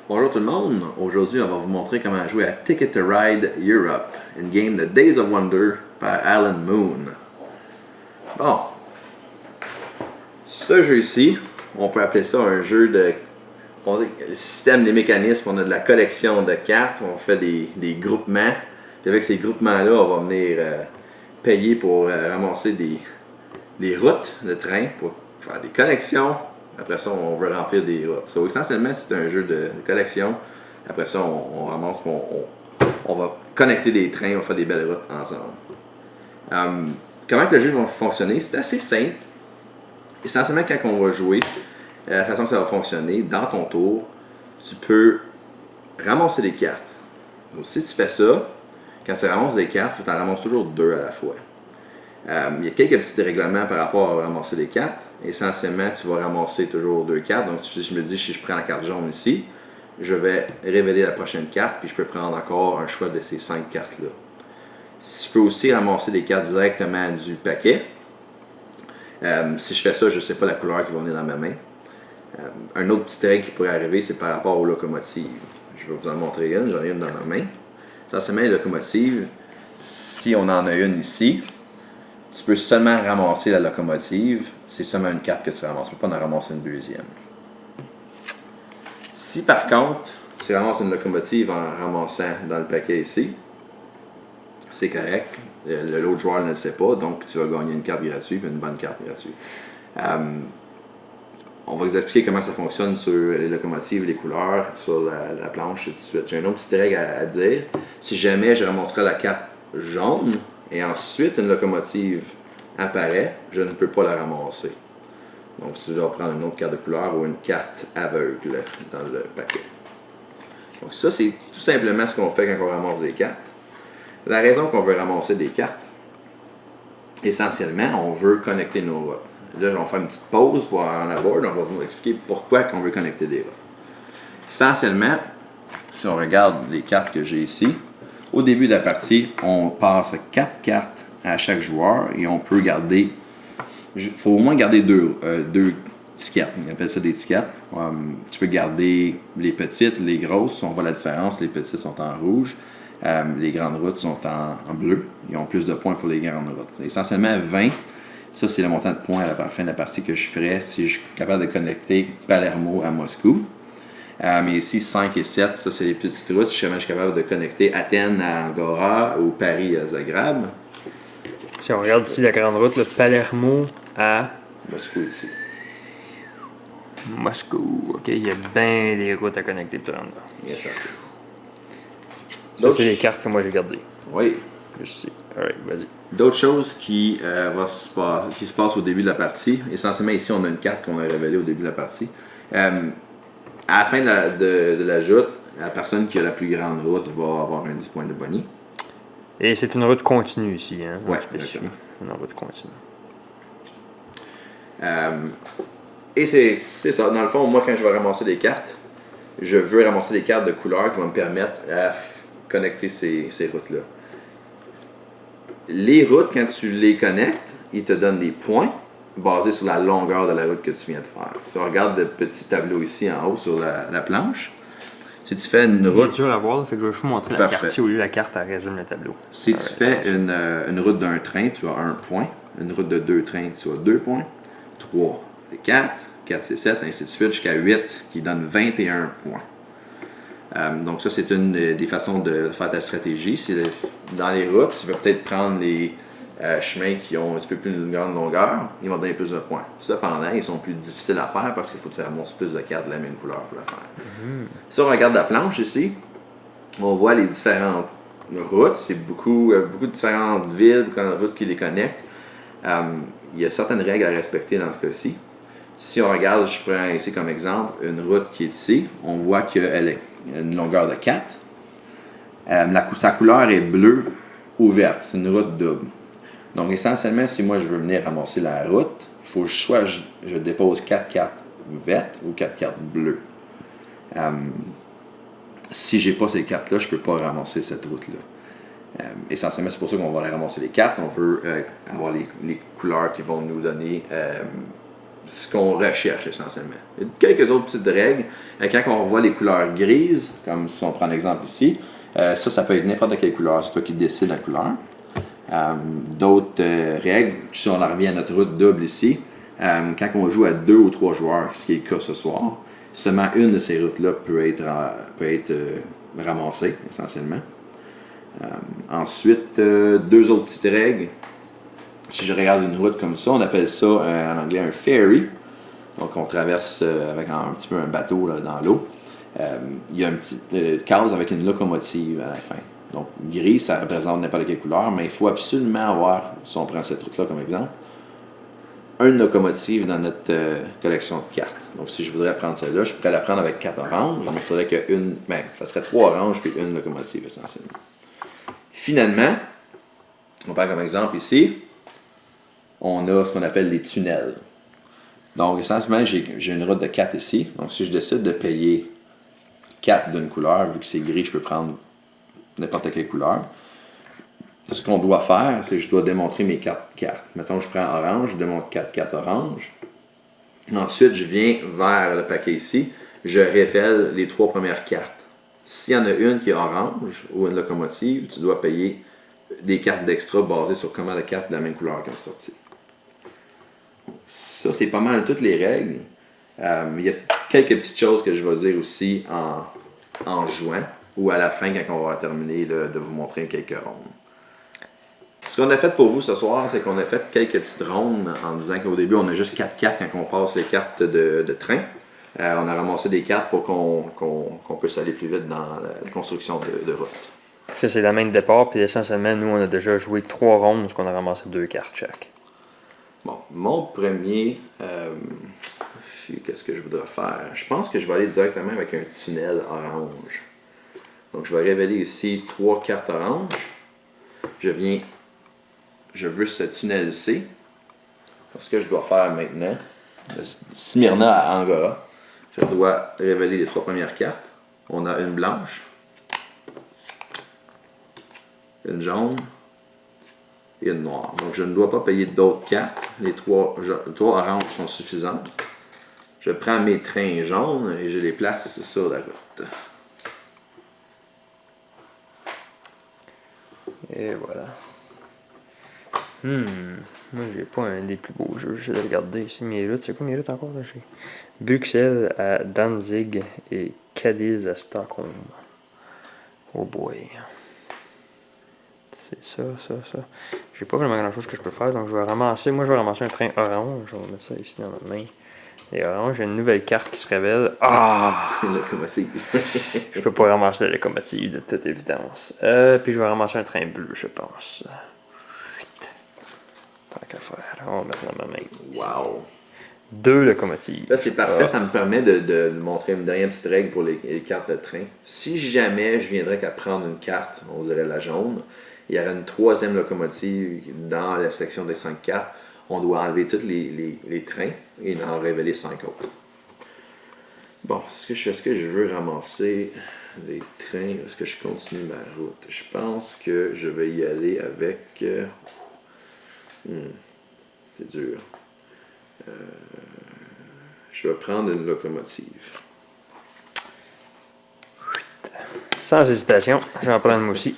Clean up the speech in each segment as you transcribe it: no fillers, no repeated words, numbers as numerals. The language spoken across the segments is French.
Bonjour tout le monde, aujourd'hui on va vous montrer comment jouer à Ticket to Ride Europe, une game de Days of Wonder par Alan Moon. Bon, ce jeu ici, on peut appeler ça un jeu de... On dit le système des mécanismes, on a de la collection de cartes, on fait des groupements, puis avec ces groupements-là, on va venir payer pour ramasser des routes de train, pour faire des connexions. Après ça, on veut remplir des routes. So, essentiellement, c'est un jeu de collection. Après ça, on ramasse, on va connecter des trains, on va faire des belles routes ensemble. Comment que le jeu va fonctionner? C'est assez simple. Essentiellement, quand on va jouer, la façon que ça va fonctionner, dans ton tour, tu peux ramasser des cartes. Donc, si tu fais ça, quand tu ramasses des cartes, tu en ramasses toujours 2 à la fois. Il y a quelques petits règlements par rapport à ramasser des cartes. Essentiellement, tu vas ramasser toujours 2 cartes. Donc, si je me dis, si je prends la carte jaune ici, je vais révéler la prochaine carte, puis je peux prendre encore un choix de ces 5 cartes-là. Je peux aussi ramasser des cartes directement du paquet. Si je fais ça, je ne sais pas la couleur qui va venir dans ma main. Un autre petit règle qui pourrait arriver, c'est par rapport aux locomotives. Je vais vous en montrer une, j'en ai une dans ma main. Essentiellement, les locomotives, si on en a une ici, tu peux seulement ramasser la locomotive, c'est seulement une carte que tu ramasses, tu ne peux pas en ramasser une deuxième. Si par contre, tu ramasses une locomotive en ramassant dans le paquet ici, c'est correct, l'autre joueur ne le sait pas, donc tu vas gagner une carte gratuite, une bonne carte gratuite. On va vous expliquer comment ça fonctionne sur les locomotives, les couleurs, sur la planche et tout de suite. J'ai une autre petite règle à dire. Si jamais je ramasserai la carte jaune, et ensuite une locomotive apparaît, je ne peux pas la ramasser. Donc, si je dois prendre une autre carte de couleur ou une carte aveugle dans le paquet. Donc, ça, c'est tout simplement ce qu'on fait quand on ramasse des cartes. La raison qu'on veut ramasser des cartes, essentiellement, on veut connecter nos routes. Là, on va faire une petite pause pour en avoir. On va vous expliquer pourquoi on veut connecter des routes. Essentiellement, si on regarde les cartes que j'ai ici, au début de la partie, on passe 4 cartes à chaque joueur et on peut garder, il faut au moins garder deux tickets. On appelle ça des tickets. Tu peux garder les petites, les grosses, on voit la différence, les petites sont en rouge, les grandes routes sont en bleu. Ils ont plus de points pour les grandes routes. Essentiellement 20, ça c'est le montant de points à la fin de la partie que je ferais si je suis capable de connecter Palermo à Moscou. Mais ici, 5 et 7, ça c'est les petites routes. Si jamais je suis capable de connecter Athènes à Angora ou Paris à Zagreb. Si on regarde ici la grande route, le Palermo à Moscou ici. Moscou. OK, il y a bien des routes à connecter pour rendre là. Yes, Ça, c'est les cartes que moi j'ai gardées. Oui. Je sais. Alright, vas-y. D'autres choses qui se passent au début de la partie. Essentiellement, ici, on a une carte qu'on a révélée au début de la partie. À la fin de la joute, la personne qui a la plus grande route va avoir un 10 points de bonus. Et c'est une route continue ici, hein? Oui, une route continue. Et c'est ça. Dans le fond, moi, quand je vais ramasser des cartes, je veux ramasser des cartes de couleur qui vont me permettre à connecter ces routes-là. Les routes, quand tu les connectes, ils te donnent des points basés sur la longueur de la route que tu viens de faire. Si on regarde le petit tableau ici en haut sur la planche, si tu fais une route... C'est dur à voir, fait que je vais juste montrer la carte. Au lieu la carte, elle résume le tableau. Si tu fais une route d'un train, tu as 1 point. Une route de 2 trains, tu as 2 points. 3, c'est 4. 4, c'est 7, ainsi de suite, jusqu'à 8, qui donne 21 points. Donc ça, c'est une des façons de faire ta stratégie. Dans les routes, tu vas peut-être prendre les chemins qui ont un petit peu plus une grande longueur, ils vont donner plus de points. Cependant, ils sont plus difficiles à faire parce qu'il faut que tu ramasses plus de cartes de la même couleur pour la faire. Si on regarde la planche ici, on voit les différentes routes. C'est beaucoup de différentes villes, beaucoup de routes qui les connectent. Il y a certaines règles à respecter dans ce cas-ci. Si on regarde, je prends ici comme exemple une route qui est ici, on voit qu'elle a une longueur de 4. Sa couleur est bleue ou verte, c'est une route double. Donc essentiellement, si moi je veux venir ramasser la route, il faut soit je dépose 4 cartes vertes ou 4 cartes bleues. Si j'ai pas ces cartes-là, je peux pas ramasser cette route-là. Essentiellement, c'est pour ça qu'on va aller ramasser les cartes. On veut avoir les couleurs qui vont nous donner ce qu'on recherche essentiellement. Il y a quelques autres petites règles. Quand on voit les couleurs grises, comme si on prend l'exemple ici, ça peut être n'importe quelle couleur, c'est toi qui décides la couleur. D'autres règles, si on en revient à notre route double ici, quand on joue à 2 ou 3 joueurs, ce qui est le cas ce soir, seulement une de ces routes-là peut être ramassée essentiellement. Ensuite, 2 autres petites règles. Si je regarde une route comme ça, on appelle ça en anglais un ferry. Donc on traverse avec un petit peu un bateau là, dans l'eau. Il y a une petite case avec une locomotive à la fin. Donc gris, ça représente n'importe quelle couleur, mais il faut absolument avoir, si on prend cette route-là comme exemple, une locomotive dans notre collection de cartes. Donc si je voudrais prendre celle-là, je pourrais la prendre avec 4 oranges, mais il faudrait ça serait 3 oranges puis une locomotive essentiellement. Finalement, on prend comme exemple ici, on a ce qu'on appelle les tunnels. Donc, essentiellement, j'ai une route de 4 ici. Donc, si je décide de payer 4 d'une couleur, vu que c'est gris, je peux prendre n'importe quelle couleur. Ce qu'on doit faire, c'est que je dois démontrer mes 4 cartes. Mettons, je prends orange, je démontre 4 cartes orange. Ensuite, je viens vers le paquet ici, je révèle les 3 premières cartes. S'il y en a une qui est orange ou une locomotive, tu dois payer des cartes d'extra basées sur comment les cartes de la même couleur qui ont sorti. Ça, c'est pas mal toutes les règles. Il y a quelques petites choses que je vais dire aussi en jouant ou à la fin quand on va terminer de vous montrer quelques rondes. Ce qu'on a fait pour vous ce soir, c'est qu'on a fait quelques petites rondes en disant qu'au début, on a juste 4 cartes quand on passe les cartes de train. On a ramassé des cartes pour qu'on puisse aller plus vite dans la construction de route. Ça, c'est la main de départ, puis essentiellement, nous, on a déjà joué 3 rondes, parce qu'on a ramassé 2 cartes chaque. Bon, mon premier, qu'est-ce que je voudrais faire? Je pense que je vais aller directement avec un tunnel orange. Donc, je vais révéler ici 3 cartes oranges. Je veux ce tunnel-ci. Ce que je dois faire maintenant, Smyrna à Angora, je dois révéler les 3 premières cartes. On a une blanche, une jaune et une noire. Donc, je ne dois pas payer d'autres cartes. Les 3 oranges sont suffisantes. Je prends mes trains jaunes et je les place sur la route. Et voilà. Moi, j'ai pas un des plus beaux jeux. Je vais regarder ici mes routes. C'est quoi mes routes encore là? J'ai Bruxelles à Danzig et Cadiz à Stockholm. Oh boy. C'est ça. J'ai pas vraiment grand chose que je peux faire, donc je vais ramasser. Moi, je vais ramasser un train orange. Je vais mettre ça ici dans ma main. Et orange, j'ai une nouvelle carte qui se révèle. Ah! Une locomotive. Je peux pas ramasser la locomotive de toute évidence. Puis je vais ramasser un train bleu, je pense. Tant qu'à faire. On va mettre dans ma main. Wow! 2 locomotives. Là, c'est parfait. Ça me permet de montrer une dernière petite règle pour les cartes de train. Si jamais je viendrais qu'à prendre une carte, on dirait la jaune, il y aurait une 3e locomotive dans la section des 5 cartes. On doit enlever tous les trains et en révéler 5 autres. Bon, est-ce que je veux ramasser les trains? Est-ce que je continue ma route? Je pense que je vais y aller avec... c'est dur. Je vais prendre une locomotive. Sans hésitation, je vais en prendre moi aussi.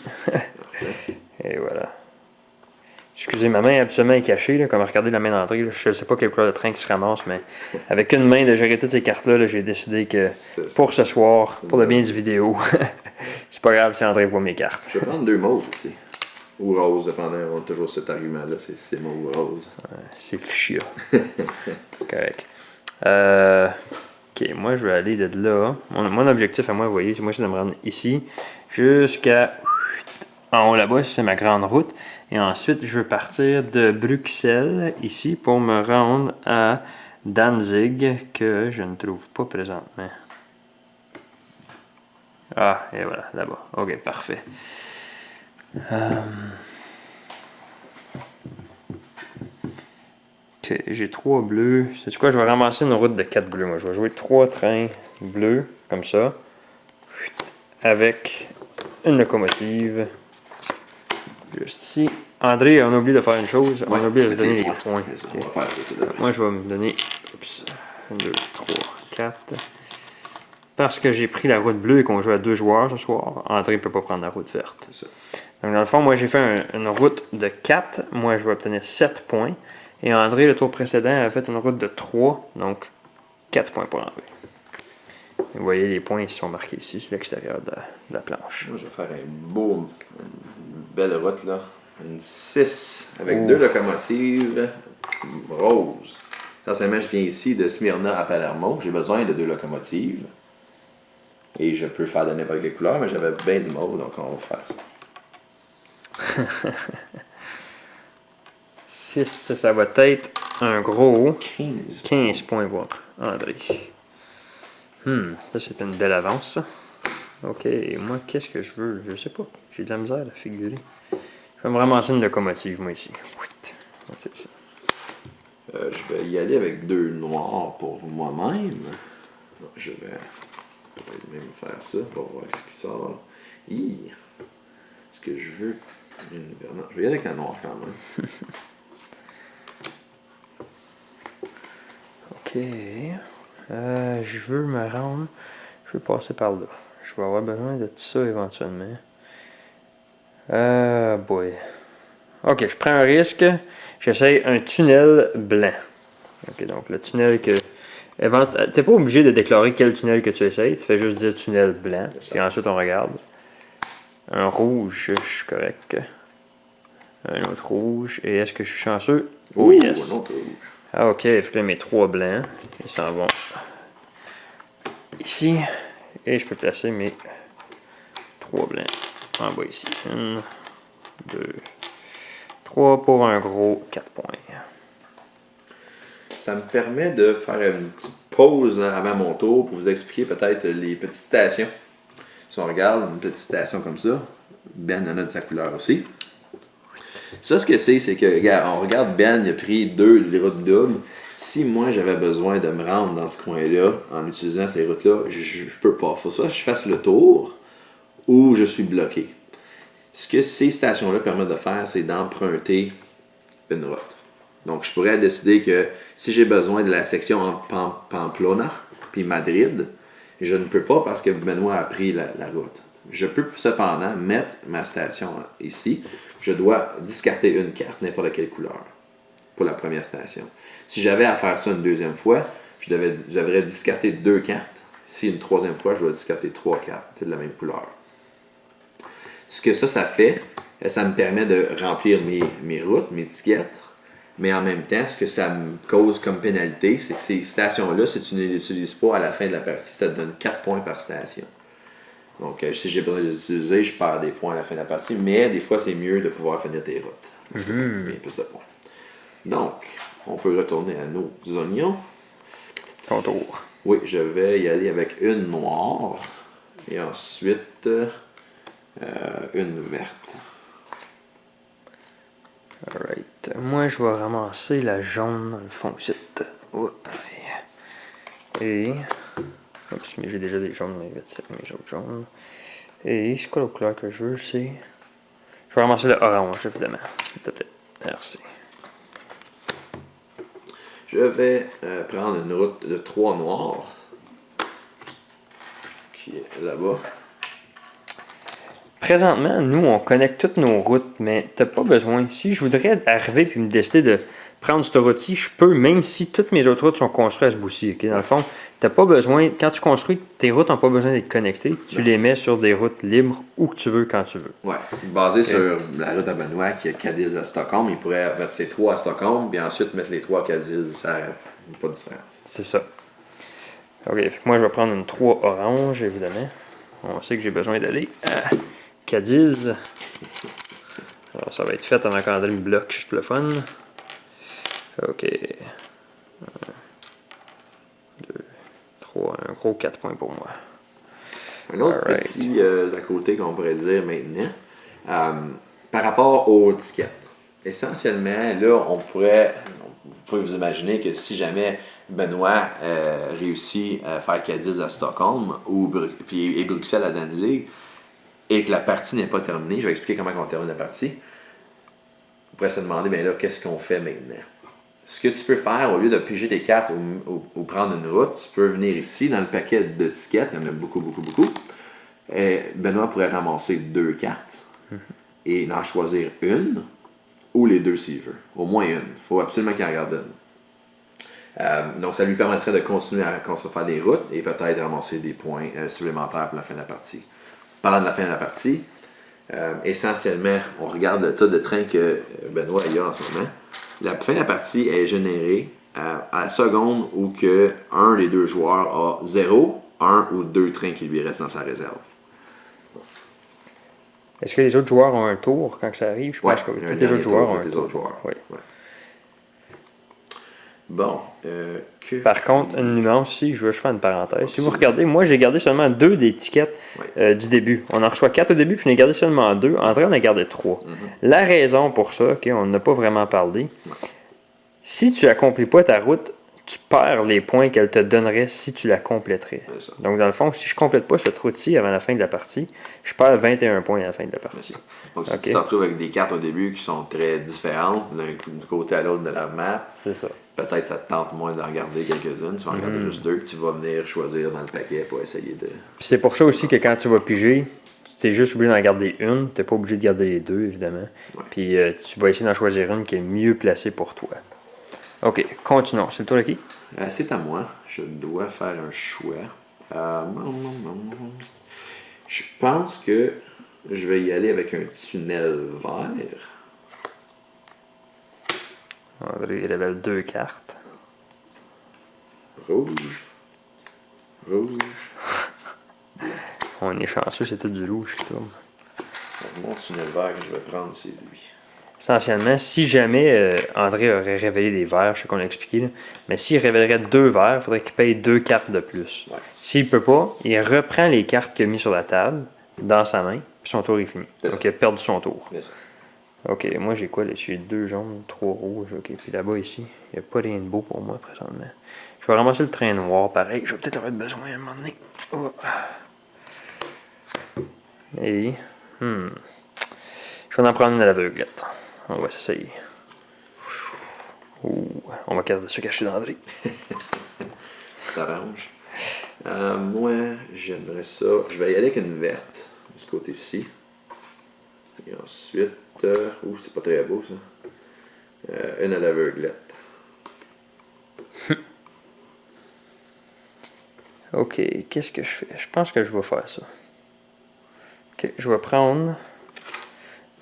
Et voilà. Excusez, ma main absolument est cachée, là, comme regardez la main d'entrée. Là, je ne sais pas quelle couleur de train qui se ramasse, mais avec une main de gérer toutes ces cartes-là, là, j'ai décidé que pour ce soir, pour le bien du vidéo, c'est pas grave si André voit mes cartes. Je vais prendre 2 mauves aussi. Ou rose, dépendant. On a toujours cet argument-là, c'est mauve ou rose. Ouais, c'est fichu. Correct. Ok, moi je vais aller de là. Mon objectif à moi, vous voyez, c'est de me rendre ici jusqu'à en haut là-bas, c'est ma grande route. Et ensuite, je veux partir de Bruxelles ici pour me rendre à Danzig que je ne trouve pas présentement. Ah, et voilà, là-bas. Ok, parfait. Ok, j'ai 3 bleus. C'est quoi, je vais ramasser une route de 4 bleus. Moi, je vais jouer 3 trains bleus, comme ça, avec une locomotive. Juste ici. André, on a oublié de faire une chose. On a oublié de se donner les points. On va faire ça, moi, je vais me donner 2, 3, 4. Parce que j'ai pris la route bleue et qu'on joue à 2 joueurs ce soir, André ne peut pas prendre la route verte. C'est ça. Donc dans le fond, moi j'ai fait une route de 4. Moi je vais obtenir 7 points. Et André, le tour précédent, a fait une route de 3. Donc 4 points pour André. Vous voyez, les points ils sont marqués ici sur l'extérieur de la planche. Moi, je vais faire une belle route là. Une 6 avec 2 locomotives roses. Essentiellement, je viens ici de Smyrna à Palermo. J'ai besoin de 2 locomotives. Et je peux faire de n'importe quelle couleur, mais j'avais bien du mauve, donc on va faire ça. 6, ça va être un gros 15. 15 points pour André. Ça c'est une belle avance, ça. Ok, moi qu'est-ce que je veux? Je sais pas. J'ai de la misère à figurer. Je vais me ramasser une locomotive, moi ici. Je vais y aller avec 2 noirs pour moi-même. Je vais même faire ça pour voir ce qui sort. Est-ce que je veux une non, je vais y aller avec la noire quand même. Ok. Je veux me rendre. Je veux passer par là. Je vais avoir besoin de tout ça éventuellement. Boy. Ok, je prends un risque. J'essaye un tunnel blanc. Ok, donc le tunnel que. T'es pas obligé de déclarer quel tunnel que tu essayes. Tu fais juste dire tunnel blanc. Puis ensuite on regarde. Un rouge, je suis correct. Un autre rouge. Et est-ce que je suis chanceux? Oh yes! Un autre rouge. Ah ok, il fait mes 3 blancs. Ils s'en vont ici. Et je peux placer mes 3 blancs en bas ici. 1, 2, 3 pour un gros 4 points. Ça me permet de faire une petite pause là, avant mon tour pour vous expliquer peut-être les petites stations. Si on regarde une petite station comme ça, Ben en a de sa couleur aussi. Ça, ce que c'est que, regarde, on regarde Ben, il a pris 2 routes doubles. Si moi j'avais besoin de me rendre dans ce coin-là en utilisant ces routes-là, je peux pas. Faut ça que je fasse le tour ou je suis bloqué. Ce que ces stations-là permettent de faire, c'est d'emprunter une route. Donc, je pourrais décider que si j'ai besoin de la section entre Pamplona puis Madrid, je ne peux pas parce que Benoît a pris la route. Je peux cependant mettre ma station ici. Je dois discarter une carte, n'importe quelle couleur, pour la première station. Si j'avais à faire ça une deuxième fois, je devrais discarter 2 cartes. Si une troisième fois, je dois discarter 3 cartes de la même couleur. Ce que ça fait, ça me permet de remplir mes routes, mes tickets. Mais en même temps, ce que ça me cause comme pénalité, c'est que ces stations-là, si tu ne les utilises pas à la fin de la partie, ça te donne 4 points par station. Donc, si j'ai besoin de les utiliser, je perds des points à la fin de la partie. Mais des fois, c'est mieux de pouvoir finir tes routes. Parce que ça me met plus de points. Donc, on peut retourner à nos oignons. Ton tour. Oui, je vais y aller avec une noire. Et ensuite, une verte. Alright. Moi, je vais ramasser la jaune dans le fond ici. Et. Oups, mais j'ai déjà des jaunes, mais mes autres jaunes. Et c'est quoi la couleur que je veux? C'est. Je vais ramasser le orange, évidemment. S'il te plaît. Merci. Je vais prendre une route de 3 noirs. Qui est là-bas. Présentement, nous, on connecte toutes nos routes, mais t'as pas besoin. Si je voudrais arriver puis me décider de prendre cette route-ci, je peux, même si toutes mes autres routes sont construites à ce bout-ci. Okay? Dans le fond, t'as pas besoin, quand tu construis, tes routes n'ont pas besoin d'être connectées. Tu les mets sur des routes libres où que tu veux, quand tu veux. Ouais, basé sur la route à Benoît qui a Cadiz à Stockholm, il pourrait mettre ses 3 à Stockholm, puis ensuite mettre les 3 à Cadiz. Ça n'a pas de différence. C'est ça. Ok, moi je vais prendre une 3 orange, évidemment. On sait que j'ai besoin d'aller à Cadiz. Alors, ça va être fait avant qu'André me bloque, juste pour le fun. Ok. 1, 2, 3, un gros 4 points pour moi. Un autre petit à côté qu'on pourrait dire maintenant, par rapport aux tickets. Essentiellement, là, vous pouvez vous imaginer que si jamais Benoît réussit à faire Cadiz à Stockholm et Bruxelles à Danzig, et que la partie n'est pas terminée, je vais expliquer comment on termine la partie. On pourrait se demander, bien là, qu'est-ce qu'on fait maintenant? ce que tu peux faire, au lieu de piger des cartes ou prendre une route, tu peux venir ici dans le paquet de tickets, il y en a beaucoup, beaucoup, beaucoup. Benoît pourrait ramasser 2 cartes et en choisir une ou les deux s'il veut. Au moins une. Il faut absolument qu'il en garde une. Donc ça lui permettrait de continuer à faire des routes et peut-être ramasser des points supplémentaires pour la fin de la partie. Parlant de la fin de la partie, essentiellement, on regarde le tas de trains que Benoît a en ce moment. La fin de la partie est générée à la seconde où que un des deux joueurs a 0, 1 ou 2 trains qui lui restent dans sa réserve. Est-ce que les autres joueurs ont un tour quand ça arrive? Je pense que tous les autres joueurs ont un tour. Oui. Ouais. Bon. Par contre, une nuance ici, je veux juste faire une parenthèse. Si vous regardez, moi j'ai gardé seulement 2 des tickets du début. On en reçoit 4 au début, puis je n'ai gardé seulement 2. André en a gardé 3. La raison pour ça, on n'a pas vraiment parlé. Si tu n'accomplis pas ta route, tu perds les points qu'elle te donnerait si tu la compléterais. Donc, dans le fond, si je ne complète pas cette route-ci avant la fin de la partie, je perds 21 points à la fin de la partie. Donc, si tu te retrouves avec des cartes au début qui sont très différentes, d'un côté à l'autre de la map, c'est ça. Peut-être ça te tente moins d'en regarder quelques-unes. Tu vas en regarder juste 2, puis tu vas venir choisir dans le paquet pour essayer de... Puis c'est pour ça aussi que quand tu vas piger, tu es juste obligé d'en garder une. Tu n'es pas obligé de garder les 2, évidemment. Puis tu vas essayer d'en choisir une qui est mieux placée pour toi. OK, continuons. C'est le tour de qui? C'est à moi. Je dois faire un choix. Je pense que je vais y aller avec un tunnel vert. André révèle 2 cartes. Rouge. On est chanceux, c'est tout du rouge qui tourne. Mon tunnel vert que je vais prendre, c'est lui. Essentiellement, si jamais André aurait révélé des verts, je sais qu'on l'a expliqué, là, mais s'il révélerait 2 verts, il faudrait qu'il paye 2 cartes de plus. Ouais. S'il ne peut pas, il reprend les cartes qu'il a mises sur la table, dans sa main, puis son tour est fini. Donc il a perdu son tour. Ok, moi j'ai quoi là? J'ai 2 jaunes, 3 rouges, ok. Puis là-bas ici, il n'y a pas rien de beau pour moi présentement. Je vais ramasser le train noir, pareil. Je vais peut-être avoir besoin à un moment donné. Oh. Et... je vais en prendre une à l'aveuglette. On va s'essayer. On va se cacher d'André. C'est orange. Moi, j'aimerais ça. Je vais y aller avec une verte, de ce côté-ci. Et ensuite, c'est pas très beau ça. Une à l'aveuglette. Ok, qu'est-ce que je fais? Je pense que je vais faire ça. Ok, je vais prendre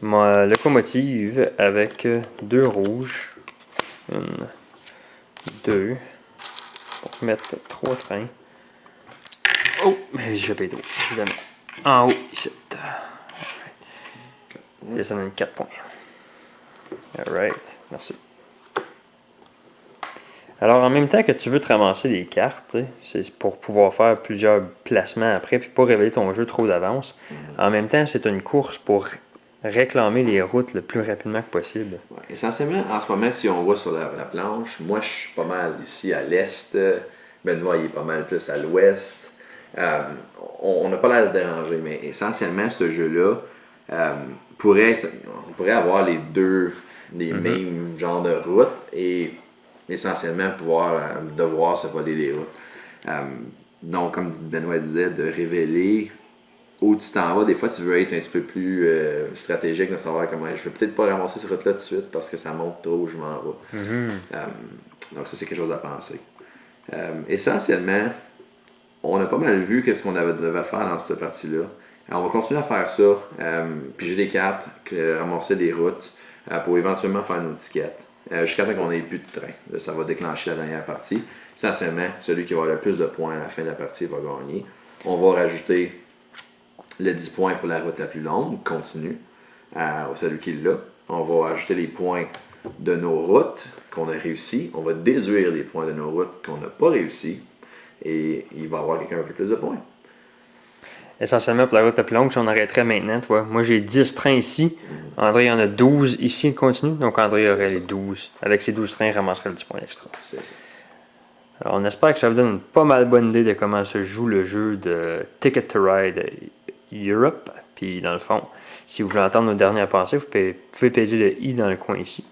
ma locomotive avec 2 rouges. 1, 2. Pour mettre 3 trains. Oh, mais j'ai payé trop, évidemment. En haut, ici. Et ça donne 4 points. Alright, merci. Alors, en même temps que tu veux te ramasser des cartes, c'est pour pouvoir faire plusieurs placements après, puis pas révéler ton jeu trop d'avance. En même temps, c'est une course pour réclamer les routes le plus rapidement que possible. Ouais, essentiellement, en ce moment, si on voit sur la planche, moi je suis pas mal ici à l'est, Benoît il est pas mal plus à l'ouest. On n'a pas l'air de se déranger, mais essentiellement, ce jeu-là, on pourrait avoir les mêmes genres de routes et essentiellement devoir se voler les routes. Donc, comme Benoît disait, de révéler où tu t'en vas. Des fois, tu veux être un petit peu plus stratégique de savoir comment je vais peut-être pas ramasser cette route-là tout de suite parce que ça monte trop où je m'en vais. Donc, ça, c'est quelque chose à penser. Essentiellement, on a pas mal vu qu'est-ce qu'on devait faire dans cette partie-là. Alors, on va continuer à faire ça, piger des cartes, ramasser des routes pour éventuellement faire une étiquette. Jusqu'à temps qu'on n'ait plus de train. Là, ça va déclencher la dernière partie. Essentiellement, celui qui va avoir le plus de points à la fin de la partie va gagner. On va rajouter le 10 points pour la route la plus longue, continue, au celui qui l'a. On va ajouter les points de nos routes qu'on a réussi. On va déduire les points de nos routes qu'on n'a pas réussi. Et il va y avoir quelqu'un avec plus de points. Essentiellement, pour la route la plus longue, si on arrêterait maintenant, tu vois, moi j'ai 10 trains ici. André en a 12 ici, il continue. Donc André aurait les 12. Avec ses 12 trains, il ramasserait le 10 points extra. C'est ça. Alors on espère que ça vous donne une pas mal bonne idée de comment se joue le jeu de Ticket to Ride Europe. Puis dans le fond, si vous voulez entendre nos dernières pensées, vous pouvez peser le i dans le coin ici.